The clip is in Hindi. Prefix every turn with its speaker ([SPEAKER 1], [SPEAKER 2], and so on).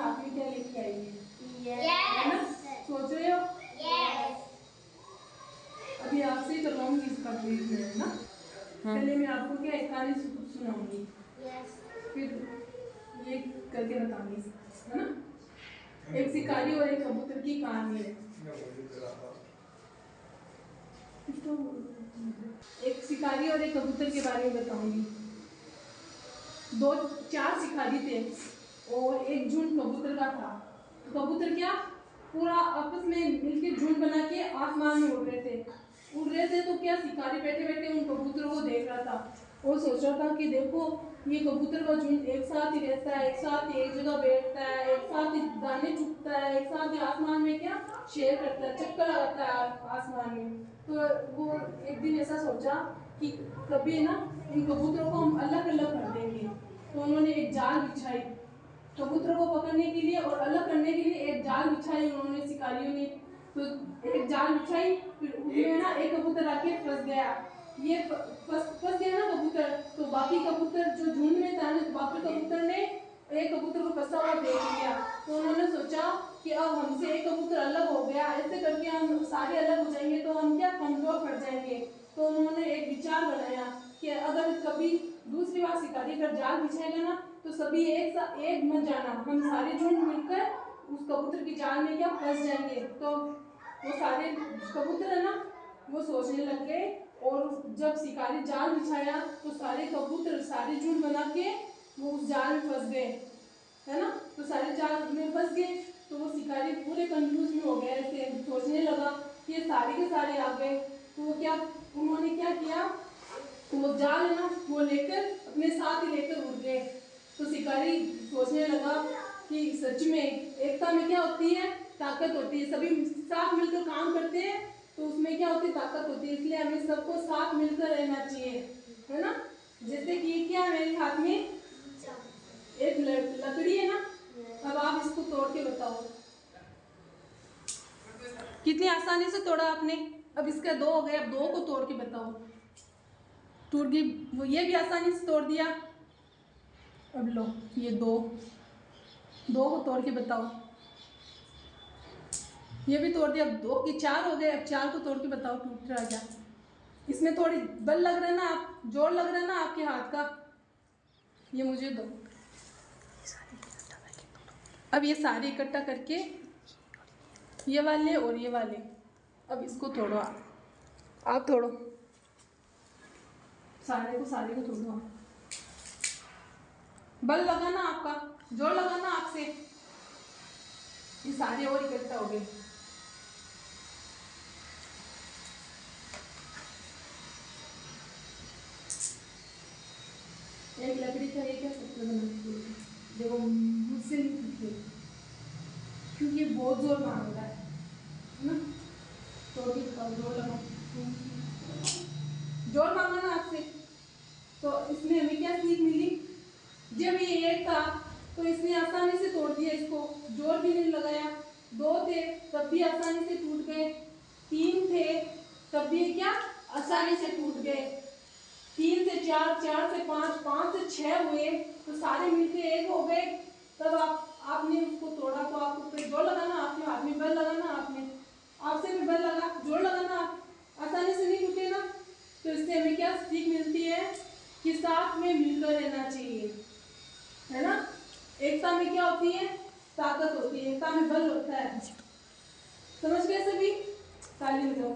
[SPEAKER 1] हाथ में क्या लेके आई है?
[SPEAKER 2] है ना?
[SPEAKER 1] सोच रहे हो? अभी आपसे ही करवाऊंगी इसका क्विज में, है ना? पहले मैं आपको क्या एक कहानी सुनाऊंगी, फिर ये करके बताऊंगी, है ना? एक शिकारी और एक कबूतर की कहानी है। एक शिकारी और एक कबूतर के बारे में बताऊंगी। दो चार शिकारी थे और एक झुंड कबूतर का था। तो कबूतर क्या पूरा आपस में मिलकर झुंड बना के आसमान में उड़ रहे थे। तो क्या शिकारी बैठे बैठे उन कबूतरों को देख रहा था और सोच रहा था कि देखो ये कबूतर का झुंड एक साथ ही रहता है, एक साथ ही एक जगह बैठता है, एक साथ ही दाने चुगता है, एक साथ ही आसमान में क्या शेर करता है, चक्कर लगाता है आसमान में। तो वो एक दिन ऐसा सोचा कि कभी ना इन कबूतरों को हम अलग अलग कर देंगे। तो उन्होंने एक जाल बिछाई कबूतरों को पकड़ने के लिए और अलग करने के लिए एक जाल बिछाई उन्होंने शिकारियों ने। तो एक जाल बिछाई, फिर उसमें ना एक कबूतर आके फंस गया। ये फंस गया ना कबूतर, तो बाकी कबूतर जो झुंड में था ना, बाकी कबूतर ने एक कबूतर को फंसा हुआ देख लिया। तो उन्होंने सोचा कि अब हमसे एक कबूतर अलग हो गया, ऐसे करके हम सारे अलग हो जाएंगे तो हम क्या कमजोर पड़ जाएंगे। तो उन्होंने एक विचार बनाया कि अगर कभी दूसरी बार शिकारी अगर जाल बिछाएगा ना तो सभी एक मत जाना, हम सारे झुंड मिलकर उस कबूतर की जाल में क्या फंस जाएंगे। तो वो सारे कबूतर है ना वो सोचने लग गए और जब शिकारी जाल बिछाया तो सारे कबूतर सारे झुंड बना के वो उस जाल में फंस गए, है ना? तो सारे जाल में फंस गए। तो वो शिकारी पूरे कंफ्यूज में हो गए, ऐसे सोचने लगा कि ये सारे के सारे आ गए। तो वो क्या उन्होंने क्या किया, वो जाल है ना वो लेकर अपने साथ ही लेकर उड़ गए। तो शिकारी सोचने लगा कि सच में एकता में क्या होती है, ताकत होती है। सभी साथ मिलकर काम करते हैं तो उसमें क्या होती है, ताकत होती है। इसलिए हमें सबको साथ मिलकर रहना चाहिए, है ना? जैसे कि क्या मेरे हाथ में एक लकड़ी है ना, अब आप इसको तोड़ के बताओ कितनी आसानी से तोड़ा आपने। अब इसके दो हो गए, अब दो को तोड़ के बताओ। टूट गई, वो ये भी आसानी से तोड़ दिया। अब लो ये दो को तोड़ के बताओ। ये भी तोड़ दिया, अब दो की चार हो गए, अब चार को तोड़ के बताओ टूट रहा क्या। इसमें थोड़ी बल लग रहा है ना, आप जोर लग रहा है ना आपके हाथ का। ये मुझे दो। अब ये सारे इकट्ठा करके ये वाले और ये वाले, अब इसको तोड़ो आप तोड़ो सारे को तोड़ो आप। बल लगाना आपका, जोर लगाना आपसे। ये सारे और इकट्ठा हो गए। एक लकड़ी का ये क्या पत्थर बना देखो मुझसे नहीं टूटे क्योंकि ये बहुत जोर मांग रहा है ना। तो जोर लगाओ, जोर मांगा ना आपसे। तो इसमें हमें क्या सीख मिली, जब ये एक था तो इसने आसानी से तोड़ दिया, इसको जोर भी नहीं लगाया। दो थे तब भी आसानी से टूट गए, तीन थे तब भी क्या आसानी से टूट गए, तीन से चार, चार से पांच, पांच से छह हुए तो सारे मिलके एक हो गए। तब आपने उसको तोड़ा तो आपको फिर जोर लगाना, आपके हाथ में बल लगाना, आपने आपसे भी बल लगा जोर लगाना, आप आसानी से नहीं टूटे ना। तो इससे हमें क्या सीख मिलती है कि साथ में मिलकर रहना चाहिए, है ना? एकता में क्या होती है, ताकत होती है, एकता में बल होता है। समझ गए सभी? ताली बजाओ।